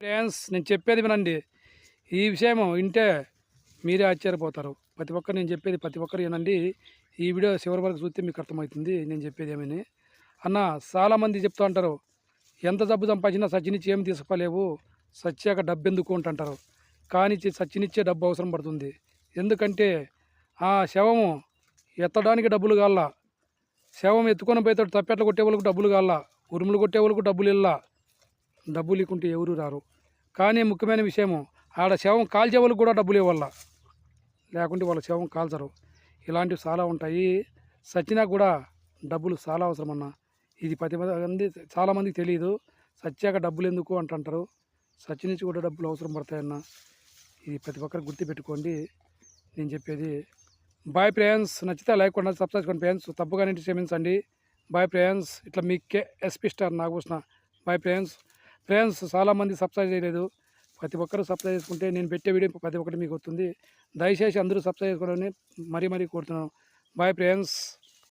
Friends నేను చెప్పేది వినండి. ఈ విషయం వింటే మీరే ఆశ్చర్యపోతారు. నేను చెప్పేది ప్రతి ఒక్కరు వినండి. ఈ వీడియో చివరి వరకు చూస్తే మీకు అర్థమవుతుంది నేను చెప్పేది ఏమని. అన్న చాలామంది చెప్తూ ఉంటారు, ఎంత డబ్బు సంపాదించినా సచ్చినిచ్చి ఏమి తీసుకోలేవు, సచ్చాక డబ్బు ఎందుకు అంటుంటారు. కానీ సచ్చినిచ్చే డబ్బు అవసరం పడుతుంది. ఎందుకంటే ఆ శవము ఎత్తడానికి డబ్బులు కావాల, శవం ఎత్తుకొని పోయేటప్పుడు తప్పెట్లు కొట్టే వాళ్ళకు డబ్బులు కావాల, ఉరుములు కొట్టే వాళ్ళకు డబ్బులు ఇల్లా. డబ్బులు ఇవ్వకుంటే ఎవరు రారు. కానీ ముఖ్యమైన విషయము ఆడ శవం కాల్చే వాళ్ళకి కూడా డబ్బులు ఇవ్వాల, లేకుంటే వాళ్ళ శవం కాల్చరు. ఇలాంటివి చాలా ఉంటాయి. సచ్చినా కూడా డబ్బులు చాలా అవసరం అన్న. ఇది 10 మంది చాలామందికి తెలియదు. సచ్చాక డబ్బులు ఎందుకు అంటుంటారు. సచ్చి నుంచి కూడా డబ్బులు అవసరం పడతాయన్న. ఇది ప్రతి ఒక్కరికి గుర్తుపెట్టుకోండి నేను చెప్పేది. Bye friends. నచ్చితే లైక్ కొనండి, సబ్స్క్రైబ్ చేసుకోండి ఫ్రెండ్స్. తప్పుగా నేను క్షమించండి. Bye friends. ఇట్లా మీకే SP star Nagabhushana. Bye friends. చాలామంది సబ్స్క్రైబ్ చేయలేదు. ప్రతి ఒక్కరు సబ్స్క్రైబ్ చేసుకుంటే నేను పెట్టే వీడియో ప్రతి ఒక్కటి మీకు వస్తుంది. దయచేసి అందరూ సబ్స్క్రైబ్ చేసుకోవాలని మరీ కోరుతున్నాను. Bye friends.